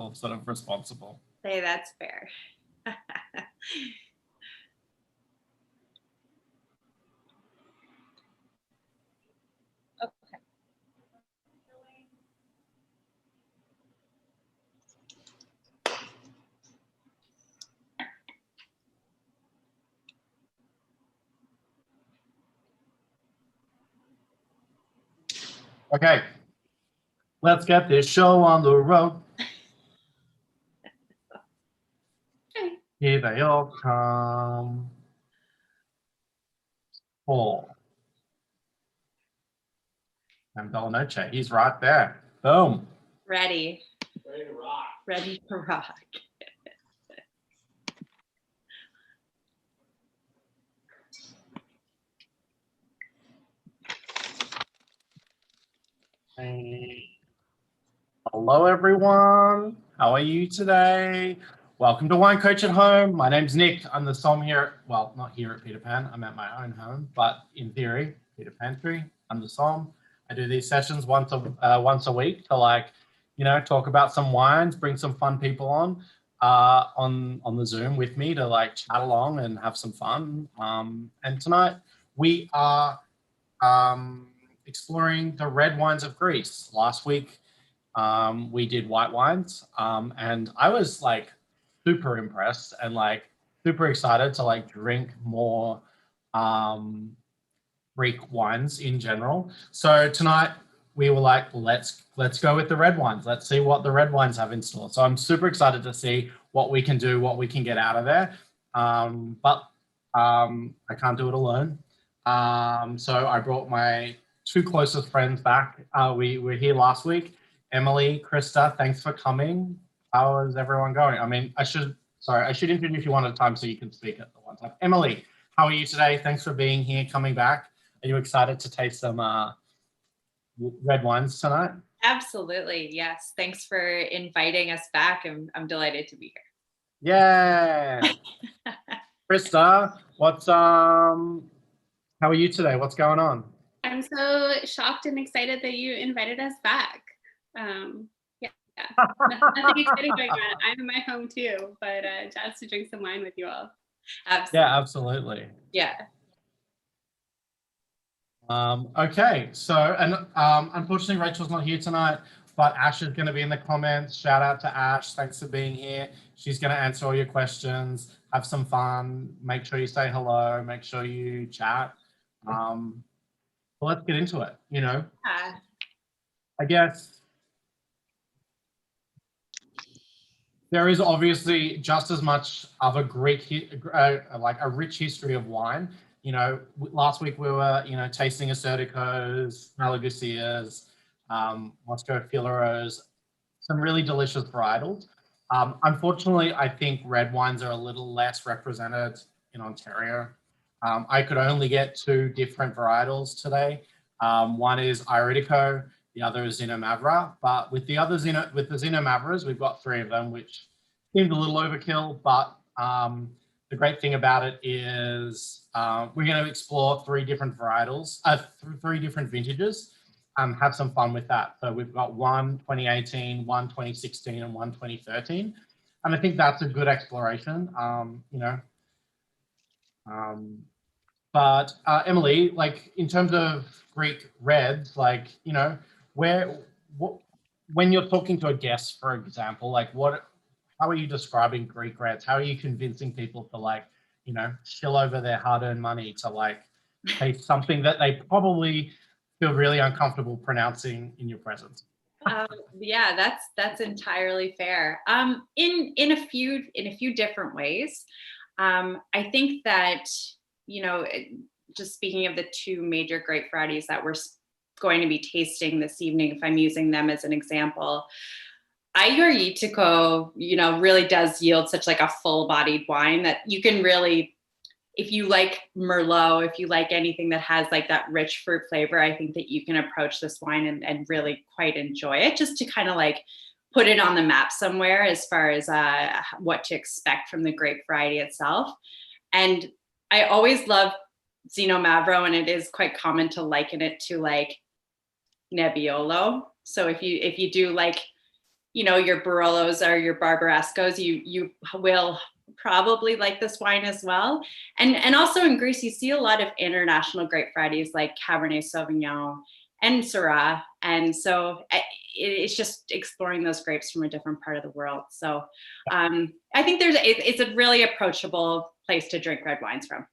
feel sort of responsible. Say that's fair. Okay, let's get this show on the road. Here they all come. Paul. And Del Noche, he's right there. Boom. Ready. Ready to rock. Ready to rock. Hey. Hello, everyone. How are you today? Welcome to Wine Coach at Home. My name's Nick. I'm the som here. Well, not here at Peter Pan. I'm at my own home, but in theory, Peter Pantry. I'm the som. I do these sessions once a week to talk about some wines, bring some fun people on the Zoom with me to chat along and have some fun. And tonight we are exploring the red wines of Greece. Last week we did white wines, and I was super impressed and super excited to drink more Greek wines in general. So tonight we were let's go with the red wines. Let's see what the red wines have in store. So I'm super excited to see what we can do, what we can get out of there. But I can't do it alone. So I brought my two closest friends back. We were here last week. Emily, Krista, thanks for coming. How is everyone going? I mean, I should introduce you one at a time so you can speak at the one time. Emily, how are you today? Thanks for being here, coming back. Are you excited to taste some red wines tonight? Absolutely, yes. Thanks for inviting us back. I'm delighted to be here. Yeah. Krista, how are you today? What's going on? I'm so shocked and excited that you invited us back. Nothing exciting going on. I'm in my home too, but just to drink some wine with you all. Absolutely. Yeah, absolutely. Yeah. Okay, so unfortunately Rachel's not here tonight, but Ash is going to be in the comments. Shout out to Ash. Thanks for being here. She's going to answer all your questions. Have some fun. Make sure you say hello. Make sure you chat. Well, let's get into it. I guess there is obviously just as much of a a rich history of wine. Last week we were, tasting Asserticos, Malagusias, Moscow Filaros, some really delicious varietals. Unfortunately, I think red wines are a little less represented in Ontario. I could only get two different varietals today. One is Iridico, the other is Zinno Mavra. But with the Zinno Mavras, we've got three of them, which seemed a little overkill. But the great thing about it is we're going to explore three different varietals, three different vintages, have some fun with that. So we've got one 2018, one 2016, and one 2013. And I think that's a good exploration, But Emily, in terms of Greek reds, when you're talking to a guest, for example, how are you describing Greek reds? How are you convincing people to shill over their hard-earned money to taste something that they probably feel really uncomfortable pronouncing in your presence? Yeah, that's entirely fair. In a few different ways. I think that, just speaking of the two major grape varieties that we're going to be tasting this evening, if I'm using them as an example, Iridico, really does yield such a full-bodied wine that you can really, if you like Merlot, if you like anything that has that rich fruit flavor, I think that you can approach this wine and really quite enjoy it, just to kind of put it on the map somewhere as far as what to expect from the grape variety itself. And I always love Zinno Mavro, and it is quite common to liken it to Nebbiolo. So if you do your Barolos or your Barbarescos, you will probably like this wine as well. And also in Greece, you see a lot of international grape varieties like Cabernet Sauvignon and Syrah. And so it's just exploring those grapes from a different part of the world. So I think it's a really approachable place to drink red wines from.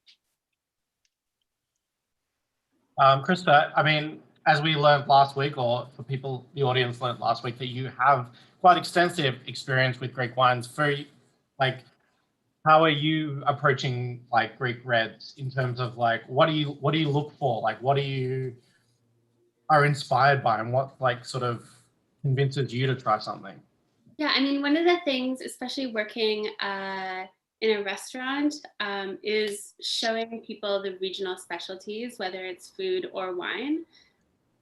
Krista, I mean, as we learned last week, or for people, the audience learned last week, that you have quite extensive experience with Greek wines. Like, how are you approaching like Greek reds in terms of like, what do you look for? Like, what do you are inspired by, and what like sort of convinces you to try something? Yeah, I mean, one of the things, especially working in a restaurant, is showing people the regional specialties, whether it's food or wine.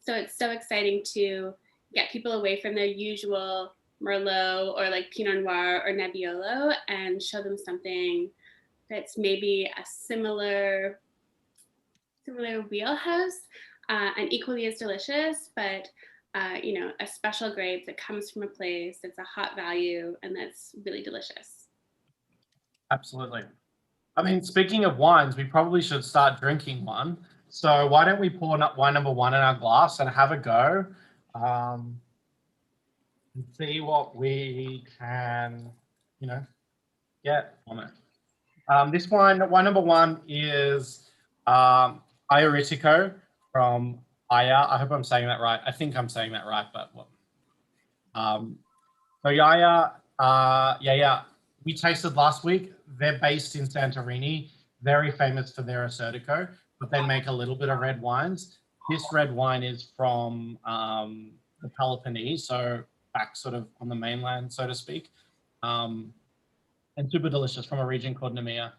So it's so exciting to get people away from their usual Merlot or like Pinot Noir or Nebbiolo and show them something that's maybe a similar wheelhouse and equally as delicious, but a special grape that comes from a place that's a hot value and that's really delicious. Absolutely. I mean, speaking of wines, we probably should start drinking one. So why don't we pour wine number one in our glass and have a go, and see what we can, get on it. This wine number one is Iaritico from Aya. I hope I'm saying that right. I think I'm saying that right, but what? So Yaya, we tasted last week. They're based in Santorini, very famous for their Assyrtiko, but they make a little bit of red wines. This red wine is from the Peloponnese, so back sort of on the mainland, so to speak, and super delicious, from a region called Nemea.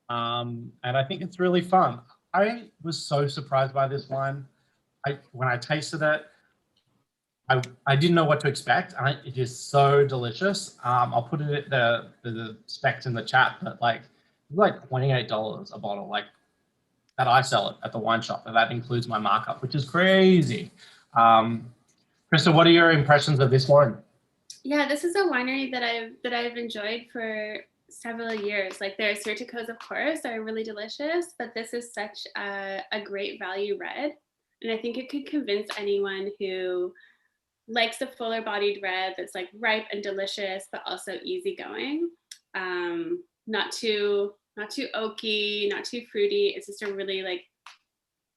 And I think it's really fun. I was so surprised by this wine. When I tasted it, I didn't know what to expect, and it is so delicious. I'll put it the specs in the chat, but it's like $28 a bottle, like that I sell it at the wine shop, and that includes my markup, which is crazy. Krista, what are your impressions of this wine? Yeah, this is a winery that I've enjoyed for several years. Like their Assyrticos, of course, are really delicious, but this is such a great value red, and I think it could convince anyone who likes a fuller bodied red that's like ripe and delicious, but also easygoing. Not too oaky, not too fruity. It's just a really like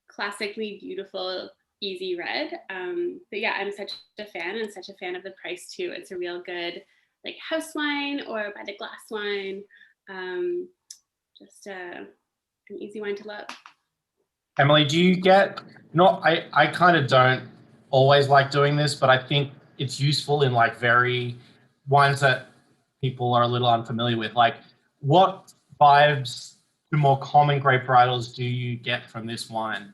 classically beautiful, easy red. But yeah, I'm such a fan, and such a fan of the price too. It's a real good like house wine or by the glass wine. Just an easy wine to love. Emily, do you get, I kind of don't always like doing this, but I think it's useful in like very wines that people are a little unfamiliar with. Like, what vibes to more common grape varietals do you get from this wine?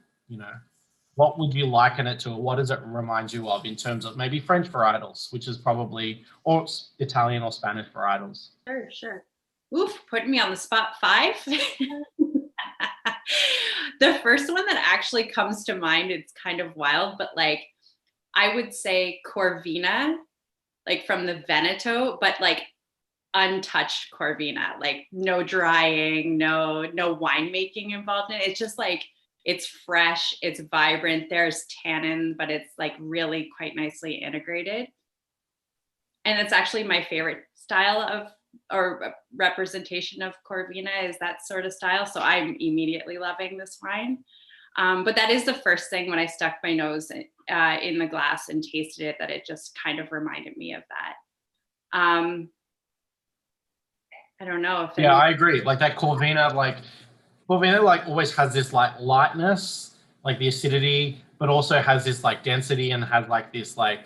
What would you liken it to, or what does it remind you of in terms of maybe French varietals, which is probably, or Italian or Spanish varietals? Sure. Oof, putting me on the spot. 5. The first one that actually comes to mind, it's kind of wild, but like I would say Corvina, like from the Veneto, but like untouched Corvina, like no drying, no winemaking involved in it. It's just like, it's fresh, it's vibrant, there's tannin, but it's like really quite nicely integrated. And it's actually my favorite style of, or representation of Corvina, is that sort of style. So I'm immediately loving this wine. But that is the first thing when I stuck my nose in the glass and tasted it, that it just kind of reminded me of that. I don't know if I agree. Like that Corvina, like always has this like lightness, like the acidity, but also has this like density and has like this like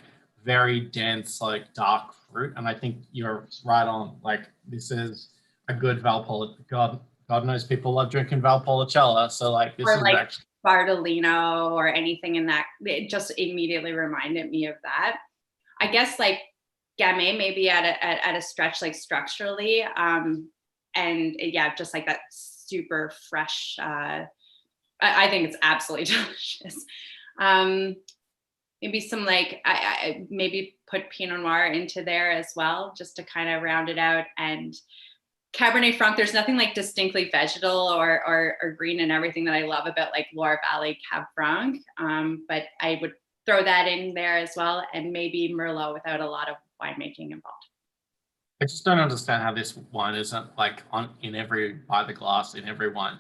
very dense, like dark fruit. And I think you're right on. Like this is a good Valpolicella. God knows people love drinking Valpolicella. So like this is like actually Bardolino or anything in that. It just immediately reminded me of that. I guess like Gamay maybe at a stretch, like structurally, and yeah, just like that super fresh. I think it's absolutely delicious. maybe some like I maybe put Pinot Noir into there as well, just to kind of round it out. And Cabernet Franc, there's nothing like distinctly vegetal or green and everything that I love about like Loire Valley Cab Franc. But I would throw that in there as well, and maybe Merlot without a lot of winemaking involved. I just don't understand how this wine isn't like in every by the glass in every wine.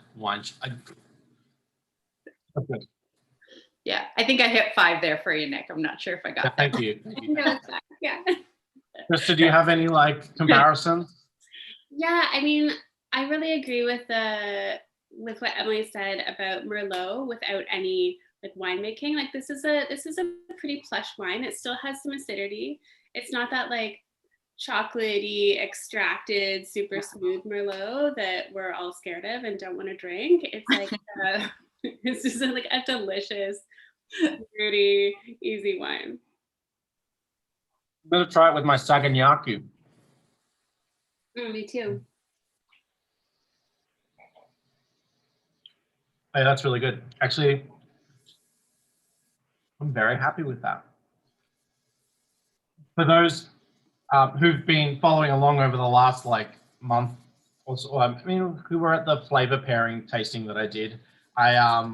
Okay. Yeah, I think I hit 5 there for you, Nick. I'm not sure if I got that. Thank you. No, it's fine. Yeah. Krista, do you have any like comparisons? Yeah, I mean, I really agree with what Emily said about Merlot without any like winemaking. Like this is a pretty plush wine. It still has some acidity. It's not that like chocolatey, extracted, super smooth Merlot that we're all scared of and don't want to drink. It's like it's just like a delicious, fruity, easy wine. I'm gonna try it with my Saganyaku. Me too. Hey, that's really good. Actually, I'm very happy with that. For those who've been following along over the last like month or so, I mean, who were at the flavor pairing tasting that I did, I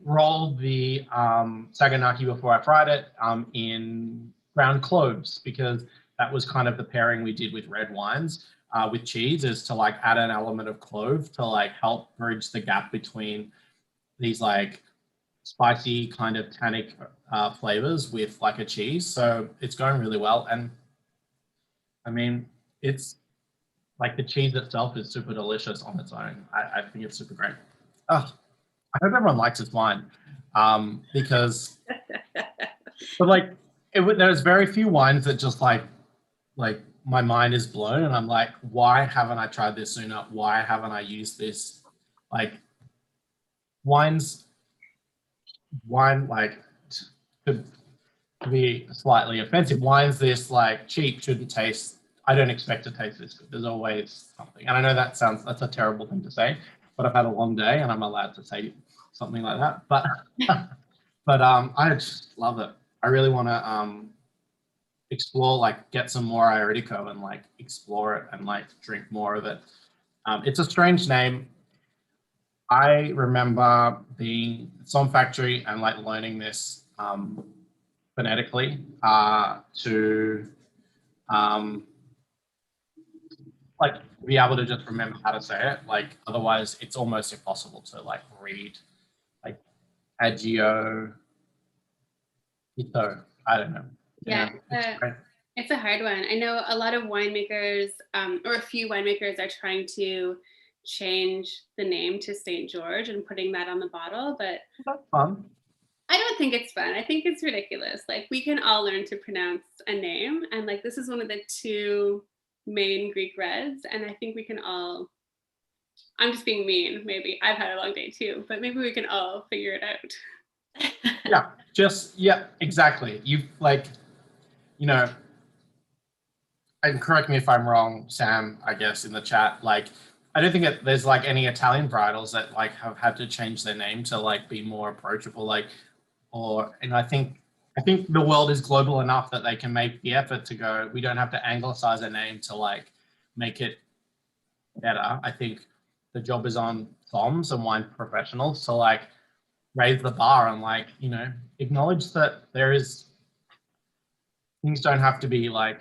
rolled the Saganaki before I fried it in ground cloves, because that was kind of the pairing we did with red wines with cheese, is to like add an element of clove to like help bridge the gap between these like spicy kind of tannic flavors with like a cheese. So it's going really well. And I mean, it's like the cheese itself is super delicious on its own. I think it's super great. Oh, I hope everyone likes this wine because, but like, there's very few wines that just like my mind is blown and I'm like, why haven't I tried this sooner? Why haven't I used this? Like wine like could be slightly offensive. Wines this like cheap shouldn't taste, I don't expect to taste this good. There's always something. And I know that's a terrible thing to say, but I've had a long day and I'm allowed to say something like that. But I just love it. I really want to explore, like get some more Iodico and like explore it and like drink more of it. It's a strange name. I remember being at Somm Factory and like learning this phonetically to like be able to just remember how to say it. Like otherwise it's almost impossible to like read like Agio, Ito. I don't know. Yeah, It's it's a hard one. I know a lot of winemakers, or a few winemakers, are trying to change the name to St. George and putting that on the bottle, but fun. I don't think it's fun. I think it's ridiculous. Like we can all learn to pronounce a name, and like this is one of the 2 main Greek reds, and I think we can all. I'm just being mean. Maybe I've had a long day too, but maybe we can all figure it out. Yeah, exactly. You like, you know, and correct me if I'm wrong, Sam, I guess in the chat, like, I don't think there's like any Italian varietals that like have had to change their name to like be more approachable, like, and I think the world is global enough that they can make the effort to go, we don't have to anglicize a name to like make it better. I think the job is on Somms and wine professionals to like raise the bar and like, you know, acknowledge that things don't have to be like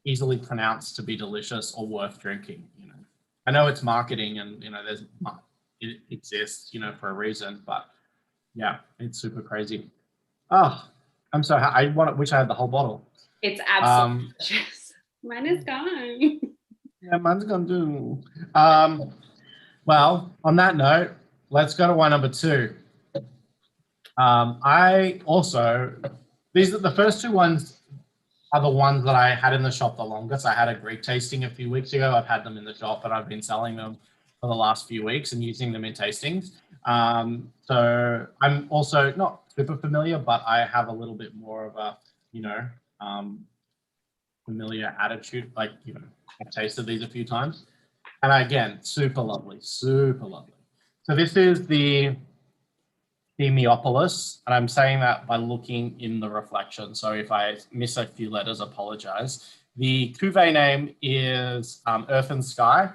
easily pronounced to be delicious or worth drinking. You know, I know it's marketing and you know it exists, you know, for a reason, but yeah, it's super crazy. Oh, I'm so I wish I had the whole bottle. It's absolutely delicious. Mine is gone. Yeah, mine's gone too. Well, on that note, let's go to wine number 2. I also, these are the first 2 ones are the ones that I had in the shop the longest. I had a Greek tasting a few weeks ago. I've had them in the shop and I've been selling them for the last few weeks and using them in tastings. So I'm also not super familiar, but I have a little bit more of a, you know, familiar attitude. Like, you know, I've tasted these a few times. And again, super lovely, super lovely. So this is the Themiopolis, and I'm saying that by looking in the reflection. So if I miss a few letters, apologize. The cuvee name is Earth and Sky.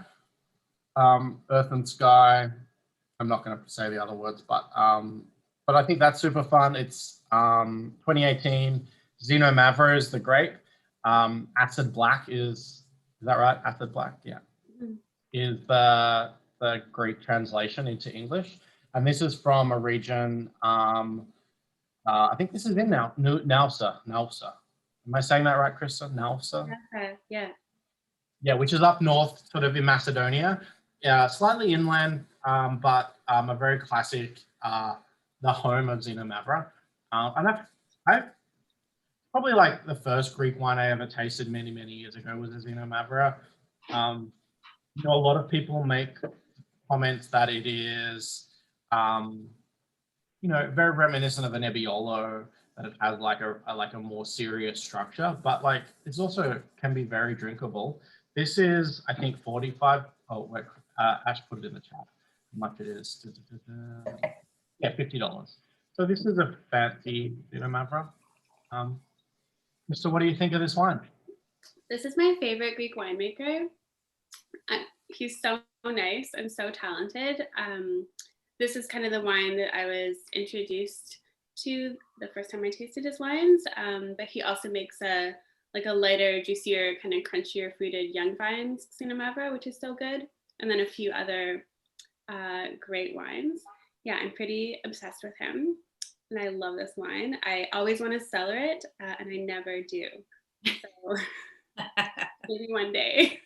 Earth and Sky. I'm not going to say the other words, but I think that's super fun. It's 2018. Xeno Mavro is the grape. Acid Black is that right? Acid Black, yeah, is the Greek translation into English. And this is from a region, I think this is in Nausa. Am I saying that right, Krista? Nausa? Yeah. Yeah, which is up north, sort of in Macedonia. Slightly inland, but a very classic, the home of Xeno Mavro. And I've probably like the first Greek wine I ever tasted many, many years ago was a Xeno Mavro. You know, a lot of people make comments that it is, you know, very reminiscent of a Nebbiolo, that it has like a more serious structure, but like it's also can be very drinkable. This is, I think, 45. Oh, wait, Ash put it in the chat. How much it is? Yeah, $50. So this is a fancy Xeno Mavro. Mr. What do you think of this wine? This is my favorite Greek winemaker. He's so nice and so talented. This is kind of the wine that I was introduced to the first time I tasted his wines. But he also makes a lighter, juicier, kind of crunchier fruited young vines Xeno Mavro, which is so good. And then a few other great wines. Yeah, I'm pretty obsessed with him. And I love this wine. I always want to cellar it, and I never do. So maybe one day.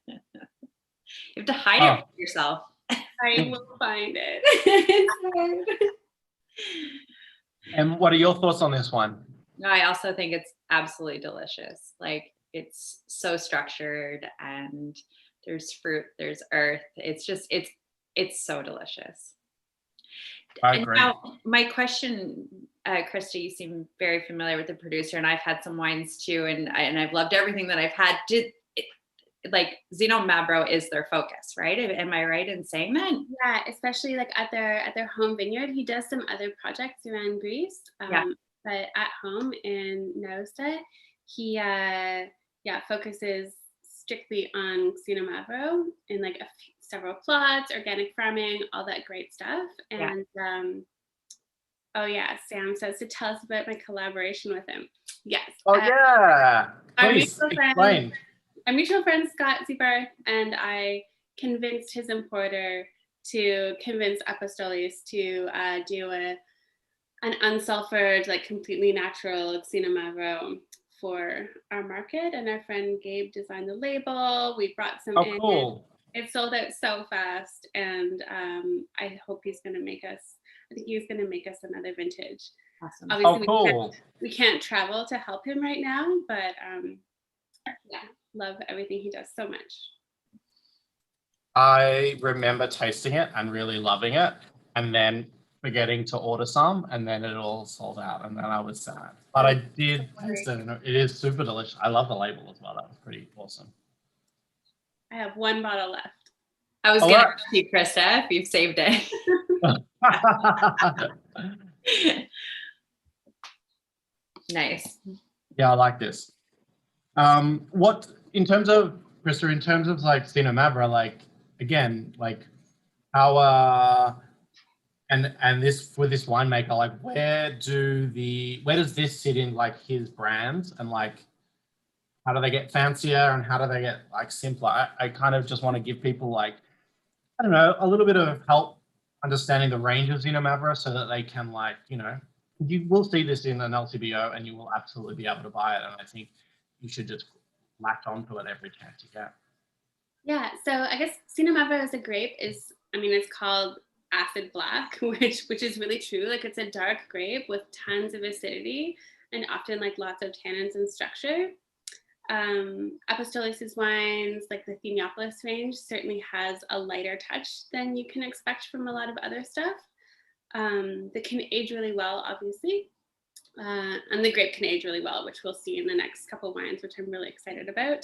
You have to hide it from yourself. I will find it. And what are your thoughts on this one? No, I also think it's absolutely delicious. Like, it's so structured, and there's fruit, there's earth. It's just, it's so delicious. I And agree. now, my question, Krista, you seem very familiar with the producer, and I've had some wines too, and I've loved everything that I've had. Like Xeno Mavro is their focus, right? Am I right in saying that? Yeah, especially like at their home vineyard. He does some other projects around Greece, but at home in Nausta, he focuses strictly on Xeno Mavro in like several plots, organic farming, all that great stuff. And oh yeah, Sam says to tell us about my collaboration with him. Yes. Oh yeah, please explain. Our mutual friend Scott Seabar and I convinced his importer to convince Apostolis to do an unsulfured, like completely natural Xeno Mavro for our market. And our friend Gabe designed the label. We brought some in. Cool. It sold out so fast, and I hope he's going to make us. I think he's going to make us another vintage. Awesome. Obviously, cool. We can't travel to help him right now, but yeah. Love everything he does so much. I remember tasting it and really loving it, and then forgetting to order some, and then it all sold out, and then I was sad. But I did taste it, and it is super delicious. I love the label as well. That was pretty awesome. I have one bottle left. I was going to ask you, Krista, if you've saved it. Nice. Yeah, I like this. What, in terms of, Krista, in terms of like Xeno Mavro, like, again, like how, and this, for this winemaker, like where does this sit in like his brands, and like, how do they get fancier and how do they get like simpler? I kind of just want to give people like, I don't know, a little bit of help understanding the range of Xeno Mavro so that they can like, you know, you will see this in an LCBO and you will absolutely be able to buy it. And I think you should just latch onto it every chance you get. Yeah, so I guess Xeno Mavro as a grape is, I mean, it's called acid black, which is really true. Like, it's a dark grape with tons of acidity and often like lots of tannins and structure. Apostolis' wines, like the Themiopolis range, certainly has a lighter touch than you can expect from a lot of other stuff. That can age really well, obviously. And the grape can age really well, which we'll see in the next couple wines, which I'm really excited about.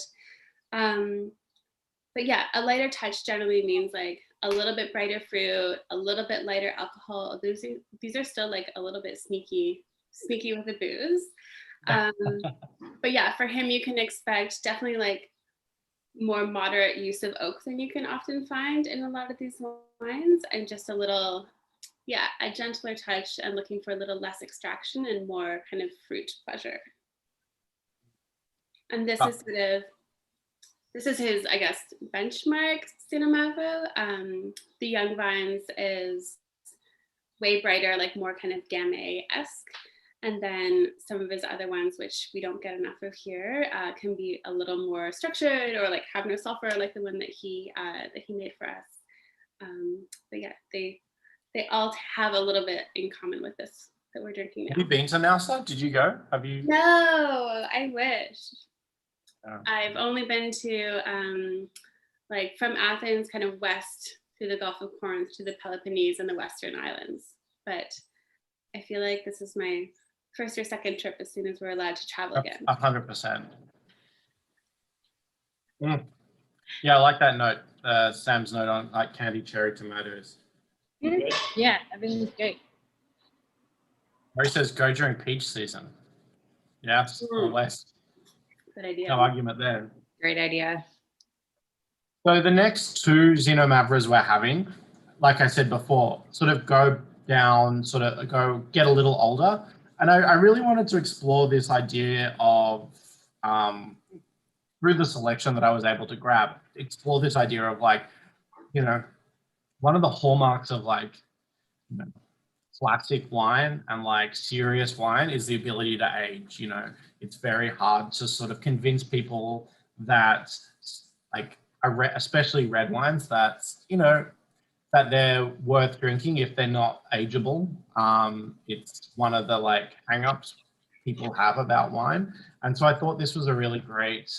but yeah, a lighter touch generally means like a little bit brighter fruit, a little bit lighter alcohol. These are still like a little bit sneaky with the booze. But yeah, for him, you can expect definitely like more moderate use of oak than you can often find in a lot of these wines, and just a little, yeah, a gentler touch and looking for a little less extraction and more kind of fruit pleasure. And this is his, I guess, benchmark Cinco Mavo. The Young Vines is way brighter, like more kind of Gamay-esque. And then some of his other ones, which we don't get enough of here, can be a little more structured or like have no sulfur, like the one that he made for us. But yeah, they all have a little bit in common with this that we're drinking now. Have you been to Nausa? Did you go? Have you? No, I wish. Oh. I've only been to like from Athens, kind of west through the Gulf of Corinth to the Peloponnese and the Western Islands. But I feel like this is my first or second trip as soon as we're allowed to travel again. 100%. Yeah, I like that note, Sam's note on like candied cherry tomatoes. Yeah, everything's great. Mary says go during peach season. Yeah, or west. Good idea. No argument there. Great idea. So the next two Zino Mavras we're having, like I said before, sort of go down, sort of go get a little older. And I really wanted to explore this idea of, through the selection that I was able to grab, explore this idea of like, you know, one of the hallmarks of like, you know, classic wine and like serious wine is the ability to age. You know, it's very hard to sort of convince people that like, especially red wines, that, you know, that they're worth drinking if they're not ageable. It's one of the like hang-ups people have about wine. And so I thought this was a really great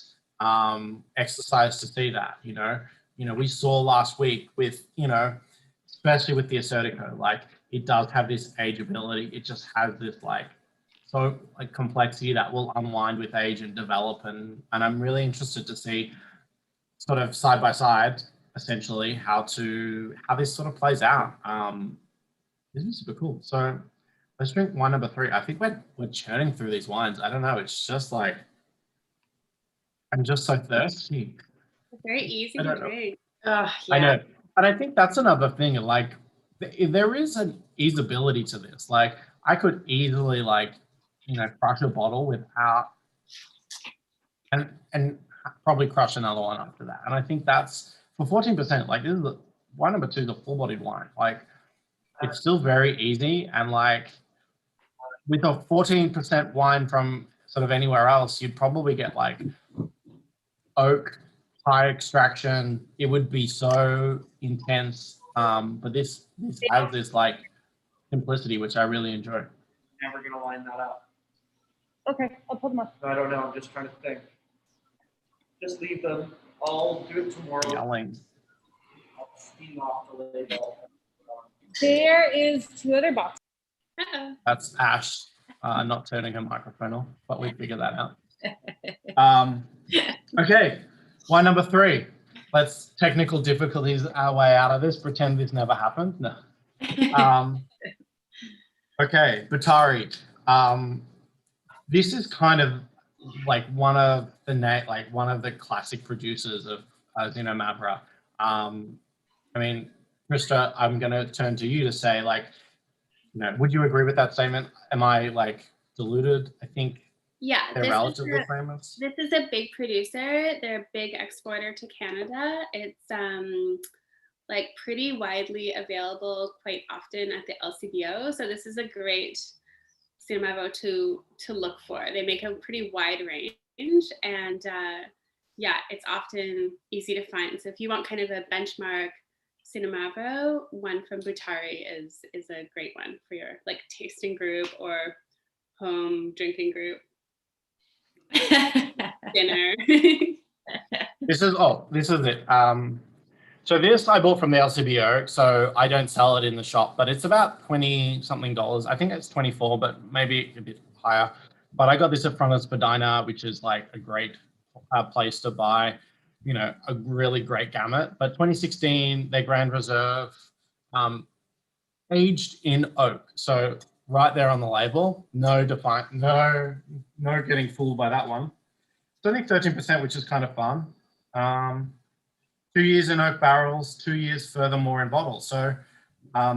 exercise to see that, you know, we saw last week with, you know, especially with the Assyrtiko, like it does have this ageability. It just has this like, so like complexity that will unwind with age and develop. And I'm really interested to see sort of side by side, essentially how this sort of plays out. This is super cool. So let's drink wine number 3. I think we're churning through these wines. I don't know. It's just like, I'm just so thirsty. Very easy to drink. Oh, yeah. I know. And I think that's another thing. Like there is an easeability to this. Like I could easily like, you know, crush a bottle without, and probably crush another one after that. And I think that's, for 14%, like this is wine number 2 is a full-bodied wine. Like it's still very easy, and like with a 14% wine from sort of anywhere else, you'd probably get like oak, high extraction. It would be so intense, but this has this like simplicity, which I really enjoy. Never gonna line that up. Okay, I'll pull them up. I don't know. I'm just trying to think. Just leave them. I'll do it tomorrow. Yelling. I'll steam off the label. There is 2 other boxes. Uh-oh. That's Ash not turning her microphone off, but we figured that out. Okay, wine number 3. Let's technical difficulties our way out of this. Pretend this never happened. No. Okay, Butari. This is kind of like one of the classic producers of Zino Mavra. I mean, Krista, I'm going to turn to you to say, like, you know, would you agree with that statement? Am I like deluded? I think Yeah, they're relatively famous. this is a big producer. They're a big exporter to Canada. It's like pretty widely available quite often at the LCBO. So this is a great Cinco Mavo to look for. They make a pretty wide range, and yeah, it's often easy to find. So if you want kind of a benchmark Cinco Mavo, one from Butari is a great one for your like tasting group or home drinking group. Dinner. This is it. So this I bought from the LCBO, so I don't sell it in the shop, but it's about $20 something. I think it's 24, but maybe a bit higher. But I got this at Front of Spadina, which is like a great place to buy you know, a really great gamut. But 2016, their Grand Reserve, aged in oak. So right there on the label, no getting fooled by that one. It's only 13%, which is kind of fun. 2 years in oak barrels, 2 years furthermore in bottles. So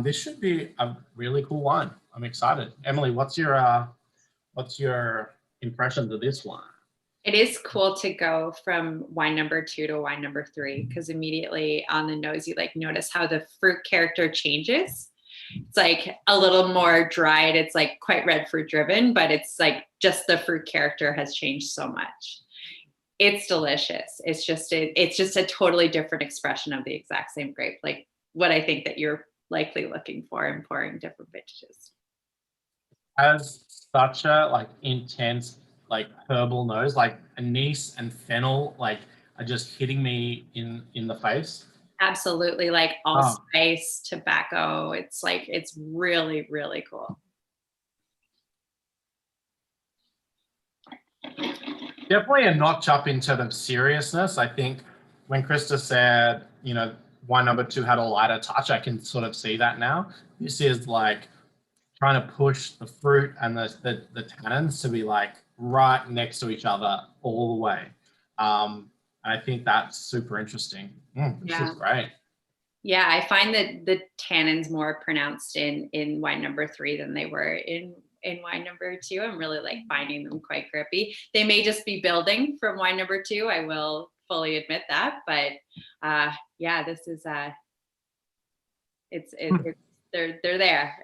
this should be a really cool wine. I'm excited. Emily, what's your impressions of this wine? It is cool to go from wine number 2 to wine number 3 because immediately on the nose, you like notice how the fruit character changes. It's like a little more dried. It's like quite red fruit driven, but it's like just the fruit character has changed so much. It's delicious. It's just a totally different expression of the exact same grape. Like what I think that you're likely looking for in pouring different vintages. Has such a like intense like herbal nose, like anise and fennel like are just hitting me in the face. Absolutely, like allspice, tobacco. It's like it's really, really cool. Definitely a notch up in terms of seriousness. I think when Krista said, you know, wine number 2 had a lighter touch, I can sort of see that now. This is like trying to push the fruit and the tannins to be like right next to each other all the way. And I think that's super interesting. This is great. Yeah, I find that the tannins more pronounced in wine number 3 than they were in wine number 2. I'm really like finding them quite grippy. They may just be building from wine number 2. I will fully admit that, but yeah, this is they're there.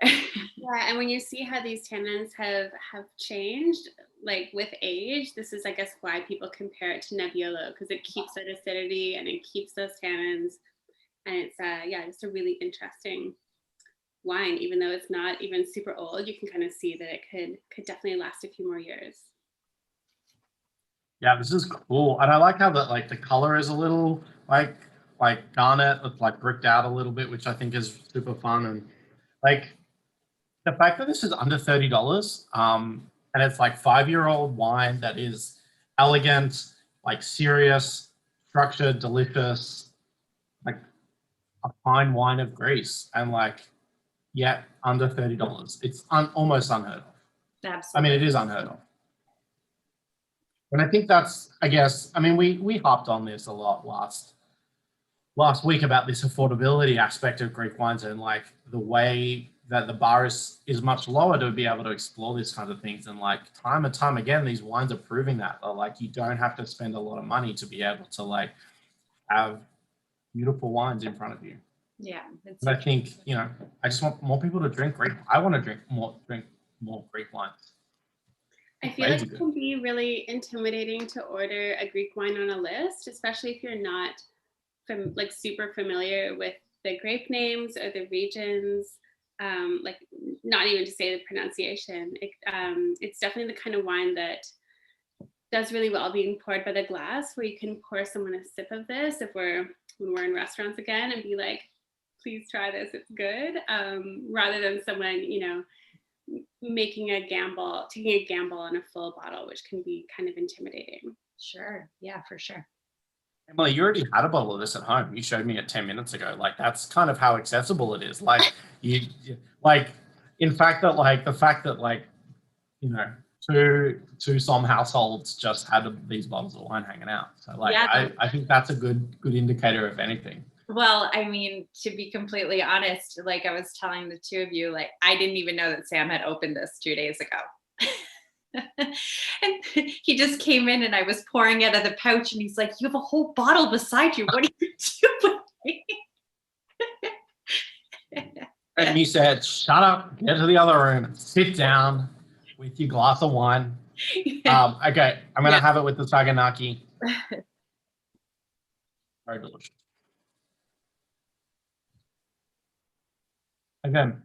Yeah, and when you see how these tannins have changed, like with age, this is I guess why people compare it to Nebbiolo because it keeps that acidity and it keeps those tannins, and it's yeah, just a really interesting wine. Even though it's not even super old, you can kind of see that it could definitely last a few more years. Yeah, this is cool, and I like how the color is a little like garnet, it's like bricked out a little bit, which I think is super fun. And like the fact that this is under $30, and it's like 5-year-old wine that is elegant, like serious, structured, delicious, like a fine wine of Greece, and like yet under $30. It's almost unheard of. Absolutely. I mean, it is unheard of. And I think that's, I guess, I mean, we hopped on this a lot last week about this affordability aspect of Greek wines and like the way that the bar is much lower to be able to explore these kinds of things. And like time and time again, these wines are proving that like you don't have to spend a lot of money to be able to like have beautiful wines in front of you. Yeah. And I think, you know, I just want more people to drink Greek. I want to drink more Greek wines. I feel like it can be really intimidating to order a Greek wine on a list, especially if you're not like super familiar with the grape names or the regions. Like not even to say the pronunciation. It's definitely the kind of wine that does really well being poured by the glass, where you can pour someone a sip of this when we're in restaurants again and be like, please try this, it's good. Rather than someone, you know, taking a gamble on a full bottle, which can be kind of intimidating. Sure. Yeah, for sure. Emily, you already had a bottle of this at home. You showed me it 10 minutes ago. Like that's kind of how accessible it is. Like you like, in fact that like the fact that like, you know, two some households just had these bottles of wine hanging out. So like, yeah. I think that's a good indicator of anything. Well, I mean, to be completely honest, like I was telling the two of you, like I didn't even know that Sam had opened this 2 days ago. And he just came in and I was pouring out of the pouch and he's like, you have a whole bottle beside you. What are you doing? And he said, shut up, get to the other room, sit down with your glass of wine. Okay, I'm going to have it with the Saganaki. Very delicious. Again,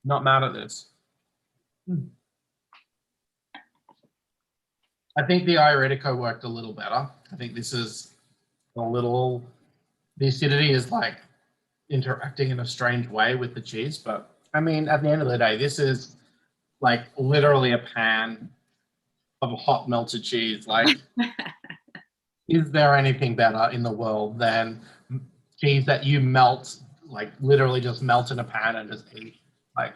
not mad at this. I think the Ioretica worked a little better. I think this is the acidity is like interacting in a strange way with the cheese. But I mean, at the end of the day, this is like literally a pan of hot melted cheese. Like, is there anything better in the world than cheese that you melt, like literally just melt in a pan and just eat? Like,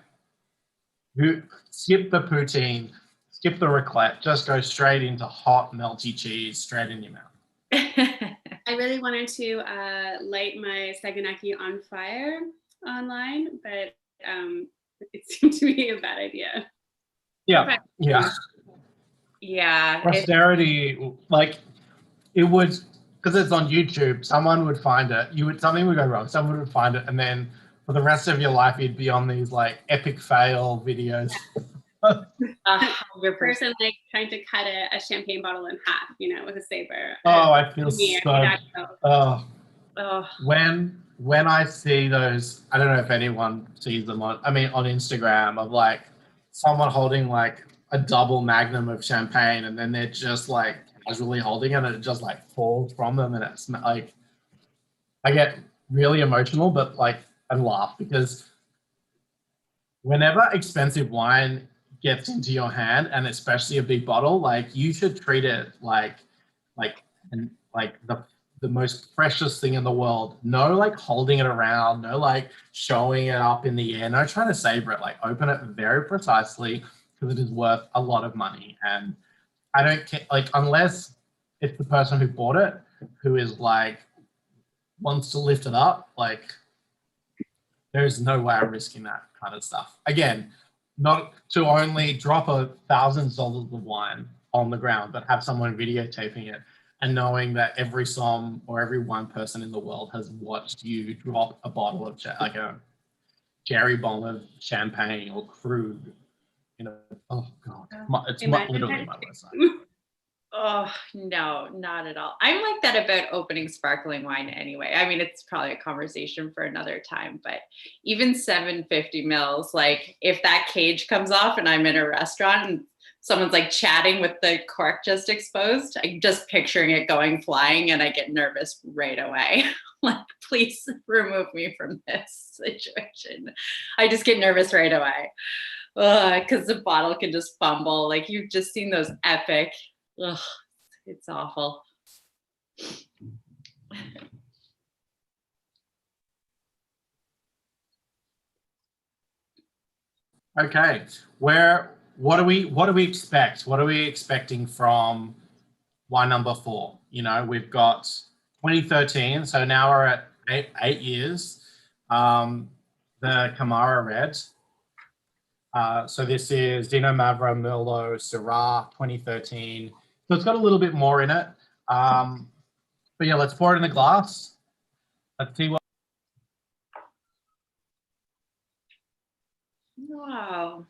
skip the poutine, skip the raclette, just go straight into hot melty cheese straight in your mouth. I really wanted to light my saganaki on fire online, but it seemed to be a bad idea. Yeah, yeah. Yeah. Posterity, like it would, because it's on YouTube, someone would find it. Something would go wrong. Someone would find it, and then for the rest of your life, you'd be on these like epic fail videos. 100%. Person like trying to cut a champagne bottle in half, with a saber. Oh, I feel Me, so. I know. Oh, When I see those, I don't know if anyone sees them on Instagram, of like someone holding like a double magnum of champagne, and then they're just like casually holding it, and it just like falls from them, and it's like, I get really emotional, but like I laugh, because whenever expensive wine gets into your hand, and especially a big bottle, like you should treat it like the most precious thing in the world. No like holding it around, no like showing it up in the air, no trying to savor it. Like open it very precisely, because it is worth a lot of money. And I don't care, like, unless it's the person who bought it who is like wants to lift it up, like there's no way I'm risking that kind of stuff. Again, not to only drop $1,000s of wine on the ground, but have someone videotaping it, and knowing that every som or every one person in the world has watched you drop a bottle of like a Jerry bomb of champagne or Krug. Oh God, it's literally my worst nightmare. Oh, no, not at all. I'm like that about opening sparkling wine anyway. I mean, it's probably a conversation for another time, but even 750 mils, like if that cage comes off and I'm in a restaurant and someone's like chatting with the cork just exposed, I'm just picturing it going flying, and I get nervous right away. Like, please remove me from this situation. I just get nervous right away. Because the bottle can just fumble. Like, you've just seen those epic. Ugh, it's awful. Okay, what do we expect? What are we expecting from wine number 4? We've got 2013, so now we're at eight years. The Kamara Red. So this is Dino Mavra Merlot Syrah 2013. So it's got a little bit more in it. But yeah, let's pour it in a glass. Let's see what. Wow.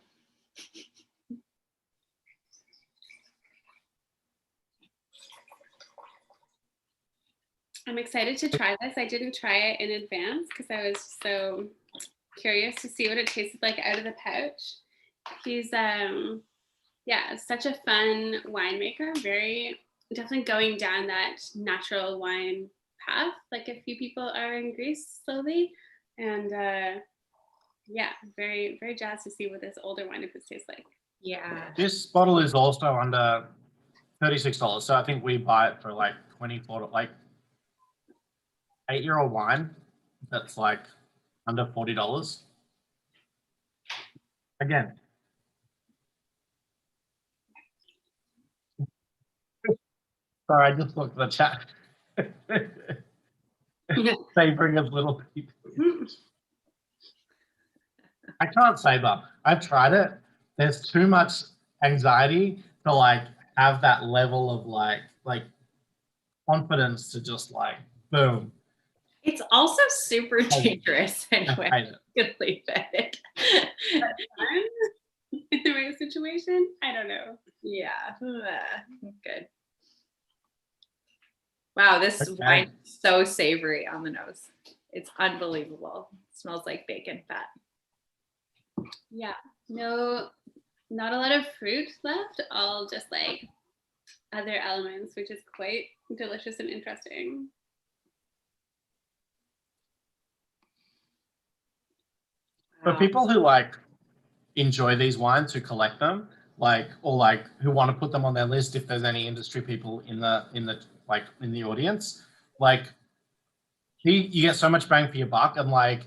I'm excited to try this. I didn't try it in advance because I was so curious to see what it tasted like out of the pouch. He's such a fun winemaker, very definitely going down that natural wine path, like a few people are in Greece slowly. And very, very jazzed to see what this older wine tastes like. Yeah. This bottle is also under $36, so I think we buy it for like $24, like 8-year-old wine that's like under $40. Again, sorry, I just looked at the chat. Savoring of little people. I can't savor. I've tried it. There's too much anxiety to like have that level of like confidence to just like boom. It's also super dangerous anyway. I hate it. Good leave it. In the right situation? I don't know. Yeah. Good. Wow, this wine is so savory on the nose. It's unbelievable. It smells like bacon fat. Yeah. No, not a lot of fruit left, all just like other elements, which is quite delicious and interesting. For people who like enjoy these wines, who collect them, like, or like who want to put them on their list, if there's any industry people in the like in the audience, like you get so much bang for your buck, and like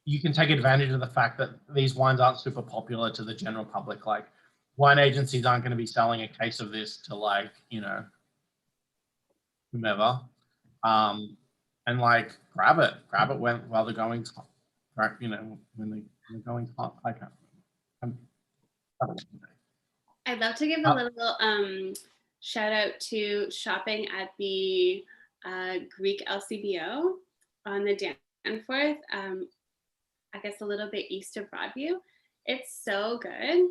you can take advantage of the fact that these wines aren't super popular to the general public. Like wine agencies aren't going to be selling a case of this to like, you know, whomever. And like grab it while the going's hot, right? You know, when the going's hot. I can't. I'd love to give a little shout out to shopping at the Greek LCBO on the Danforth. I guess a little bit east of Broadview. It's so good.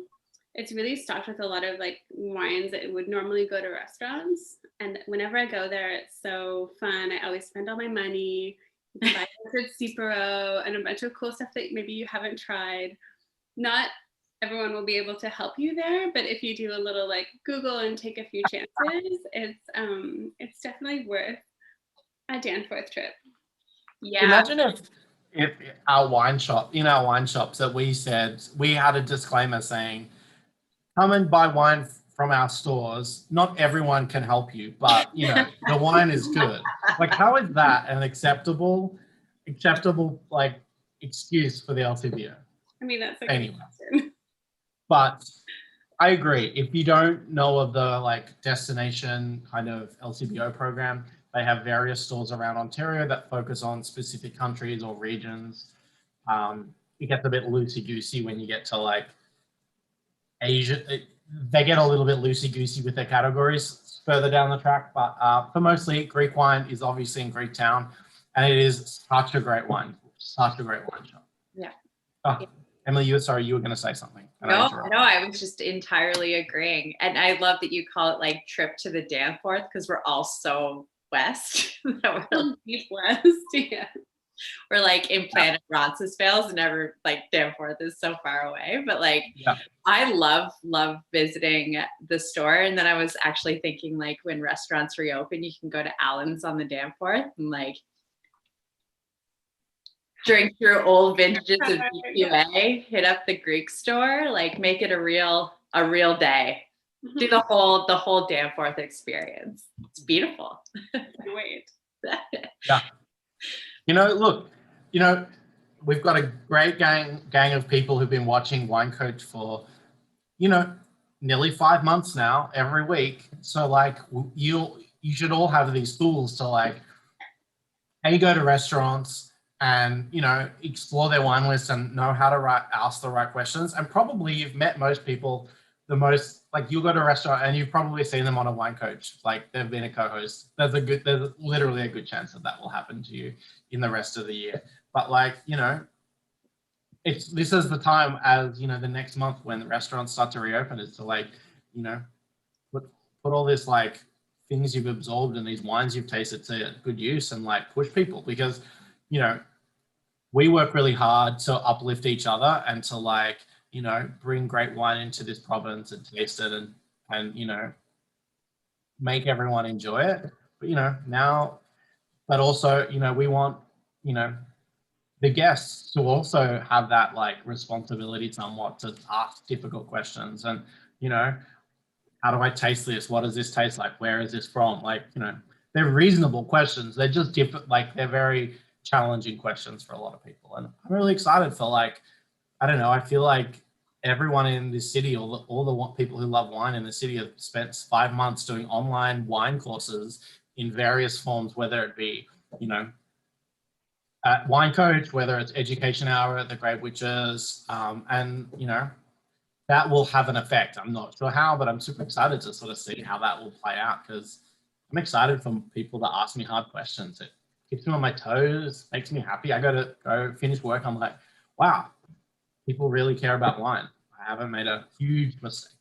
It's really stocked with a lot of like wines that would normally go to restaurants. And whenever I go there, it's so fun. I always spend all my money. You can buy good Cipro and a bunch of cool stuff that maybe you haven't tried. Not everyone will be able to help you there, but if you do a little like Google and take a few chances, it's definitely worth a Danforth trip. Yeah. Imagine if our wine shops that we said, we had a disclaimer saying, come and buy wine from our stores. Not everyone can help you, but you know, the wine is good. Like, how is that an acceptable like excuse for the LCBO? I mean, that's a Anyway. question. But I agree. If you don't know of the like destination kind of LCBO program, they have various stores around Ontario that focus on specific countries or regions. It gets a bit loosey-goosey when you get to like Asia. They get a little bit loosey-goosey with their categories further down the track. But for mostly, Greek wine is obviously in Greek Town, and it is such a great wine shop. Yeah. Oh, Emily, you were going to say something. No, I was just entirely agreeing. And I love that you call it like trip to the Danforth, because we're all so west. That we're like, Deep West, yeah. we're like in Planet Roncesvalles, and never like Danforth is so far away. But like, Yeah. I love visiting the store. And then I was actually thinking like when restaurants reopen, you can go to Allen's on the Danforth and like drink through old vintages of BQA, hit up the Greek store, like make it a real day. Do the whole Danforth experience. It's beautiful. Wait. Yeah. You know, look, you know, we've got a great gang of people who've been watching Wine Coach for, you know, nearly 5 months now, every week. So like you should all have these tools to like, go to restaurants and, you know, explore their wine list and know how to ask the right questions. And probably you've met most people, like you'll go to a restaurant and you've probably seen them on a Wine Coach, like they've been a co-host. There's literally a good chance that will happen to you in the rest of the year. But like, you know, this is the time, as you know, the next month when the restaurants start to reopen, is to like, you know, put all this like things you've absorbed and these wines you've tasted to good use and like push people, because, you know, we work really hard to uplift each other and to like, you know, bring great wine into this province and taste it and you know, make everyone enjoy it. But you know, now, but also, you know, we want, you know, the guests to also have that like responsibility somewhat to ask difficult questions. And, you know, how do I taste this? What does this taste like? Where is this from? Like, you know, they're reasonable questions. They're just different. Like, they're very challenging questions for a lot of people. And I'm really excited for like, I don't know, I feel like everyone in this city, all the people who love wine in the city have spent 5 months doing online wine courses in various forms, whether it be, you know, at Wine Coach, whether it's Education Hour at the Great Witches, and, you know, that will have an effect. I'm not sure how, but I'm super excited to sort of see how that will play out, because I'm excited for people that ask me hard questions. It keeps me on my toes, makes me happy. I go finish work, I'm like, wow, people really care about wine. I haven't made a huge mistake.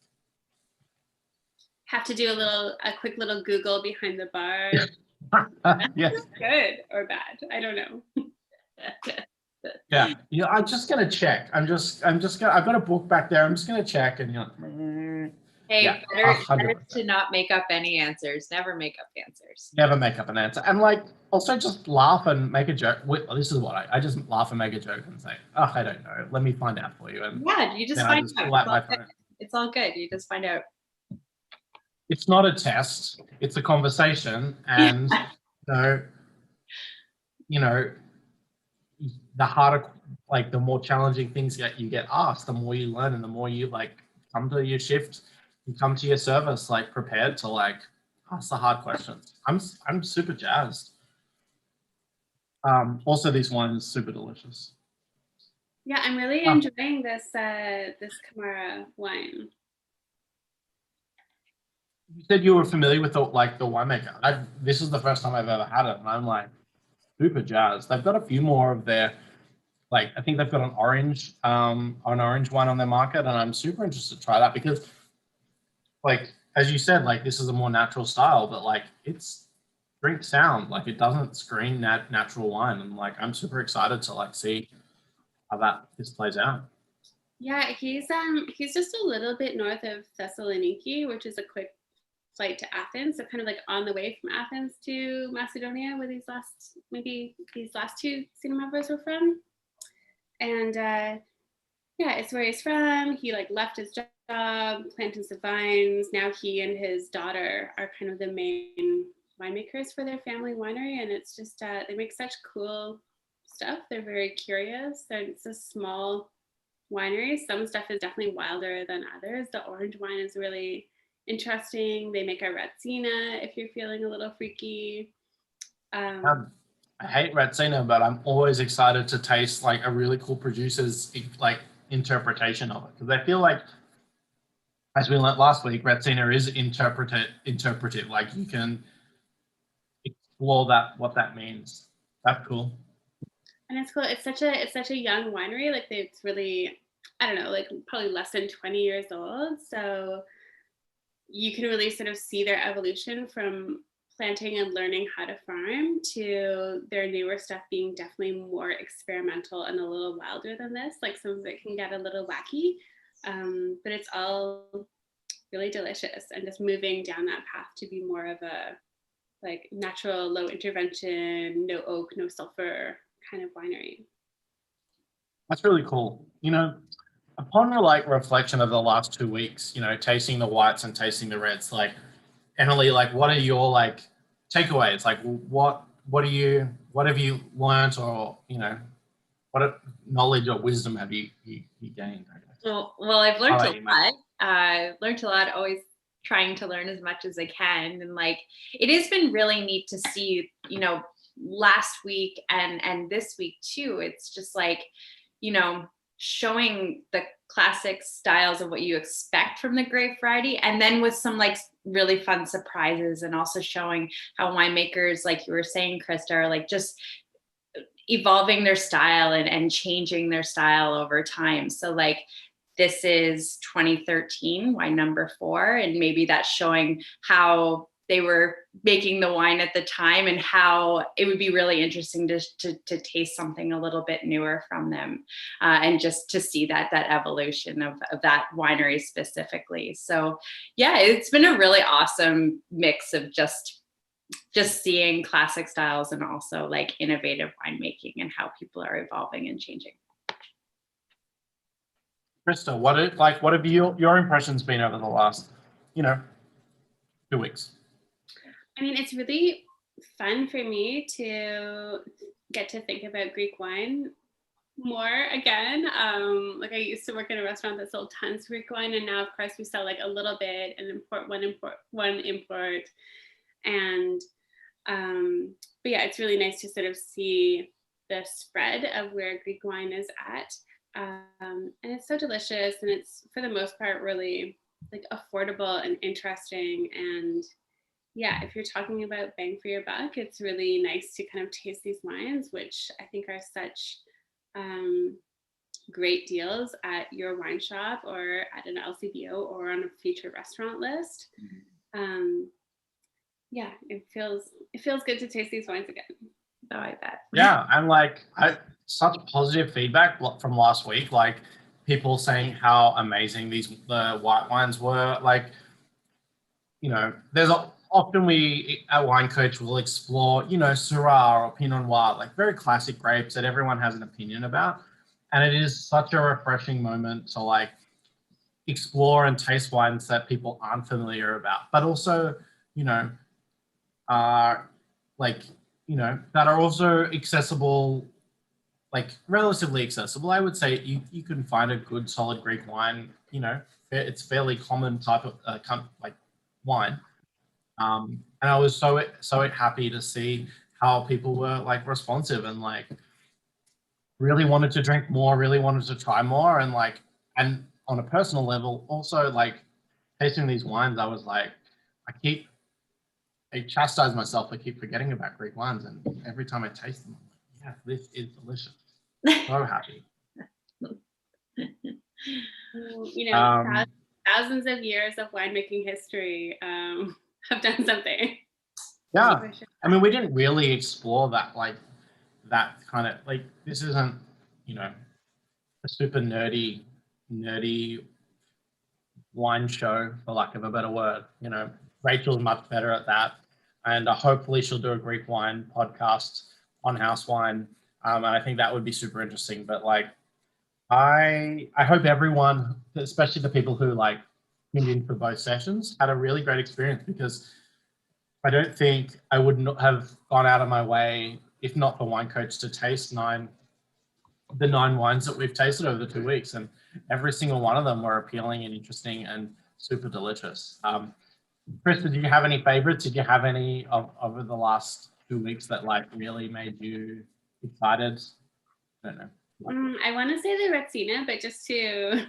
Have to do a quick little Google behind the bar. Yes. Good or bad? I don't know. Yeah. Yeah. I'm just gonna check. I've got a book back there. I'm just gonna check, and Hey, Yeah, better 100%. to not make up any answers. Never make up answers. never make up an answer. And like, also just laugh and make a joke. This is what I just laugh and make a joke and say, oh, I don't know. Let me find out for you. And Yeah, you just then I find just out. pull out my phone. It's all good. You just find out. it's not a test, it's a conversation. And you know, the harder, like the more challenging things that you get asked, the more you learn and the more you like come to your shift, you come to your service like prepared to like ask the hard questions. I'm super jazzed. Also, this wine is super delicious. Yeah, I'm really enjoying this this Kamara wine. You said you were familiar with the winemaker. This is the first time I've ever had it, and I'm like super jazzed. They've got a few more of their, like I think they've got an orange wine on their market, and I'm super interested to try that because, like as you said, like this is a more natural style, but like it's drink sound, like it doesn't scream that natural wine, and like I'm super excited to like see how this plays out. Yeah, he's just a little bit north of Thessaloniki, which is a quick flight to Athens. So kind of like on the way from Athens to Macedonia, where these last two cinema members were from. And yeah, it's where he's from. He like left his job, planted some vines. Now he and his daughter are kind of the main winemakers for their family winery, and it's just they make such cool stuff. They're very curious. It's a small winery. Some stuff is definitely wilder than others. The orange wine is really interesting. They make a Retsina if you're feeling a little freaky. I hate Retsina, but I'm always excited to taste like a really cool producer's like interpretation of it, because I feel like, as we learned last week, Retsina is interpretive. Like you can explore what that means. That's cool. And it's cool. It's such a young winery. Like it's really, I don't know, like probably less than 20 years old. So you can really sort of see their evolution from planting and learning how to farm to their newer stuff being definitely more experimental and a little wilder than this. Like some of it can get a little wacky, but it's all really delicious and just moving down that path to be more of a like natural, low intervention, no oak, no sulfur kind of winery. That's really cool. You know, upon like reflection of the last 2 weeks, you know, tasting the whites and tasting the reds, like Emily, like what are your like takeaways? Like what have you learned, or you know, what knowledge or wisdom have you gained? I guess. Well, I've learned a lot. Learned a lot. Always trying to learn as much as I can, and like it has been really neat to see, you know, last week and this week too. It's just like, you know, showing the classic styles of what you expect from the Grape Variety, and then with some like really fun surprises, and also showing how winemakers, like you were saying, Krista, are like just evolving their style and changing their style over time. So like this is 2013 wine number 4, and maybe that's showing how they were making the wine at the time, and how it would be really interesting to taste something a little bit newer from them, and just to see that evolution of that winery specifically. So yeah, it's been a really awesome mix of just seeing classic styles and also like innovative winemaking and how people are evolving and changing. Krista, what have your impressions been over the last, you know, 2 weeks? I mean, it's really fun for me to get to think about Greek wine more again. Like I used to work in a restaurant that sold tons of Greek wine, and now of course we sell like a little bit and import. And but yeah, it's really nice to sort of see the spread of where Greek wine is at. And it's so delicious, and it's for the most part really like affordable and interesting. And yeah, if you're talking about bang for your buck, it's really nice to kind of taste these wines, which I think are such great deals at your wine shop or at an LCBO or on a featured restaurant list. Yeah, it feels good to taste these wines again. Oh, I bet. Yeah, and like such positive feedback from last week, like people saying how amazing the white wines were. Like, you know, often we at Wine Coach will explore, you know, Syrah or Pinot Noir, like very classic grapes that everyone has an opinion about. And it is such a refreshing moment to like, explore and taste wines that people aren't familiar about, but also, you know, like, you know, that are also accessible, like relatively accessible. I would say you can find a good solid Greek wine, you know, it's fairly common type of like wine. And I was so happy to see how people were like responsive and like really wanted to drink more, really wanted to try more, and like, and on a personal level, also like tasting these wines, I was like, I chastise myself. I keep forgetting about Greek wines, and every time I taste them, I'm like, yeah, this is delicious. So happy. You know, thousands of years of winemaking history have done something. Yeah, I mean, we didn't really explore that, like that kind of like, this isn't, you know, a super nerdy wine show, for lack of a better word. You know, Rachel's much better at that, and hopefully she'll do a Greek wine podcast on house wine, and I think that would be super interesting. But like, I hope everyone, especially the people who like tuned in for both sessions, had a really great experience, because I don't think I would not have gone out of my way, if not for Wine Coach, to taste the 9 wines that we've tasted over the 2 weeks, and every single one of them were appealing and interesting and super delicious. Chris, did you have any favorites? Did you have any over the last 2 weeks that like really made you excited? I don't know. I want to say the Retsina, but just to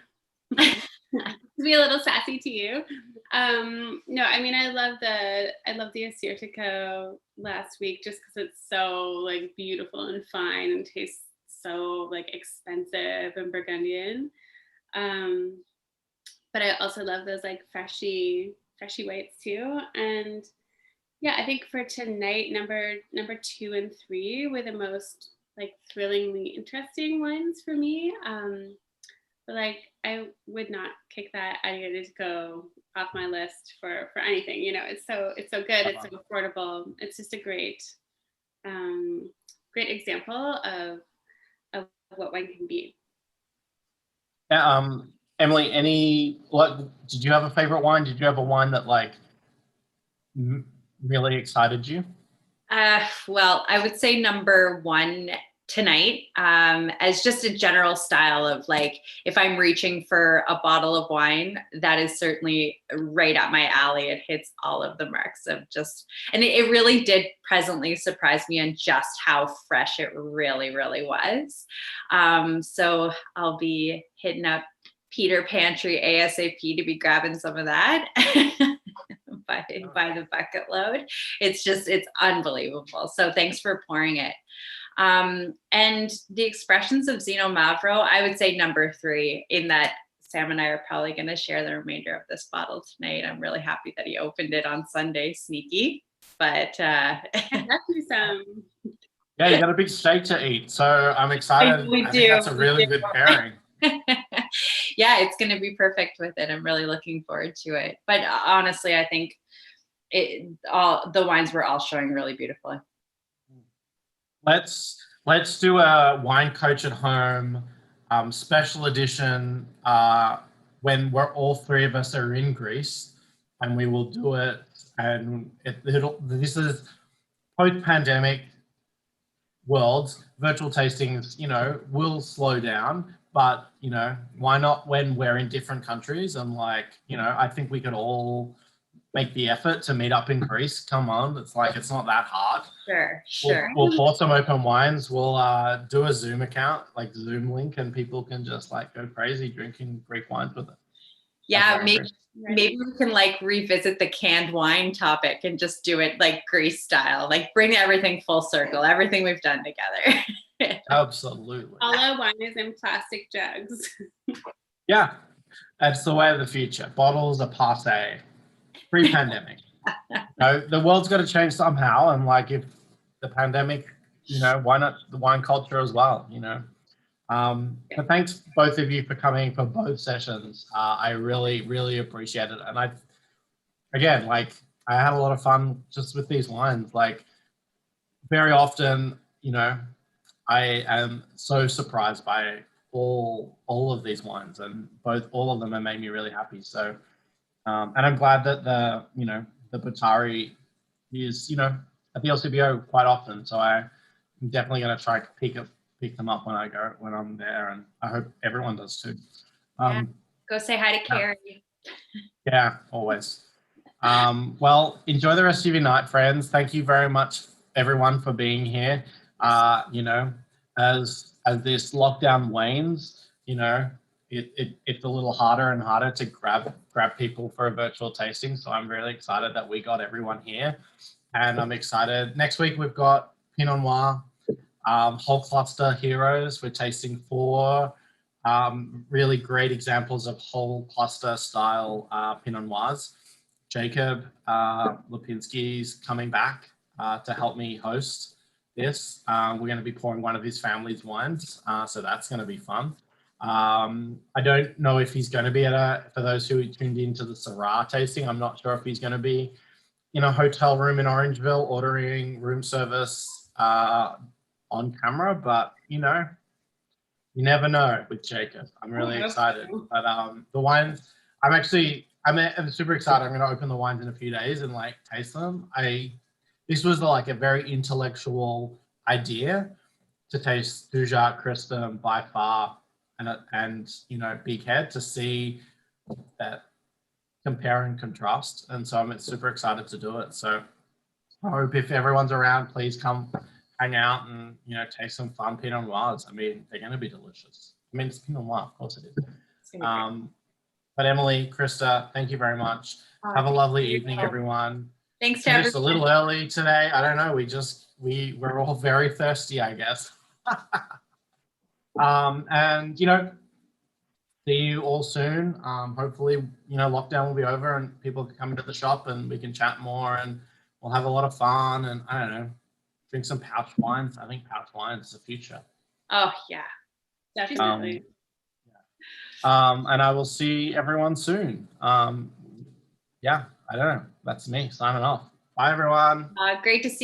be a little sassy to you. No, I mean, I love the Assyrtiko last week, just because it's so like beautiful and fine and tastes so like expensive and Burgundian. But I also love those like freshy whites too. And yeah, I think for tonight, number 2 and 3 were the most like thrillingly interesting ones for me. But like, I would not kick that Assyrtiko off my list for anything. You know, it's so good. It's so affordable. It's just a great example of what wine can be. Yeah, Emily, did you have a favorite wine? Did you have a wine that like really excited you? Well, I would say number 1 tonight, as just a general style of like, if I'm reaching for a bottle of wine, that is certainly right up my alley. It hits all of the marks of just, and it really did pleasantly surprise me on just how fresh it really, really was. So I'll be hitting up Peter Pantry ASAP to be grabbing some of that. by the bucket load. It's unbelievable. So thanks for pouring it. And the expressions of Zino Mavro, I would say number 3, in that Sam and I are probably going to share the remainder of this bottle tonight. I'm really happy that he opened it on Sunday, sneaky, but That's some. Yeah, you got a big steak to eat, so I'm excited. We I do. think that's a really good pairing. Yeah, it's going to be perfect with it. I'm really looking forward to it. But honestly, I think the wines were all showing really beautifully. Let's do a Wine Coach at Home special edition when we're all 3 of us are in Greece, and we will do it. And this is post-pandemic world. Virtual tastings, you know, will slow down, but you know, why not when we're in different countries? And like, you know, I think we could all make the effort to meet up in Greece. Come on, it's not that hard. Sure. We'll pour some open wines. We'll do a Zoom account, like Zoom link, and people can just like go crazy drinking Greek wines with it. Yeah, maybe we can like revisit the canned wine topic and just do it like Greece style, like bring everything full circle, everything we've done together. Absolutely. All our wine is in plastic jugs. Yeah, that's the way of the future. Bottles are passe. Pre-pandemic. No, the world's got to change somehow, and like if the pandemic, you know, why not the wine culture as well, you know? But thanks both of you for coming for both sessions. I really, really appreciate it. And I had a lot of fun just with these wines. Like very often, you know, I am so surprised by all of these wines, and all of them have made me really happy. So, and I'm glad that the Butari is at the LCBO quite often. So I'm definitely going to try to pick them up when I'm there, and I hope everyone does too. Go say hi to Carrie. Yeah, always. Well, enjoy the rest of your night, friends. Thank you very much, everyone, for being here. As this lockdown wanes, it's a little harder and harder to grab people for a virtual tasting. So I'm really excited that we got everyone here, and I'm excited. Next week we've got Pinot Noir, whole cluster heroes. We're tasting 4 really great examples of whole cluster style Pinot Noirs. Jacob Lipinski's coming back to help me host this. We're going to be pouring one of his family's wines, so that's going to be fun. I don't know if he's going to be for those who tuned into the Syrah tasting, I'm not sure if he's going to be in a hotel room in Orangeville ordering room service on camera, but you never know with Jacob. I'm really excited. But the wines, I'm super excited. I'm going to open the wines in a few days and taste them. This was a very intellectual idea to taste Dujac, Cristom by far, and Big Head, to see that compare and contrast. And so I'm super excited to do it. So I hope if everyone's around, please come hang out and taste some fun Pinot Noirs. I mean, they're going to be delicious. I mean, it's Pinot Noir, of course it is. But Emily, Krista, thank you very much. Have a lovely evening, everyone. Thanks to Just a everyone. little early today. I don't know. We're all very thirsty, I guess. And see you all soon. Hopefully, lockdown will be over and people can come into the shop and we can chat more and we'll have a lot of fun and I don't know, drink some pouch wines. I think pouch wine is the future. Oh yeah. Definitely. And I will see everyone soon. Yeah, I don't know. That's me signing off. Bye, everyone. Great to see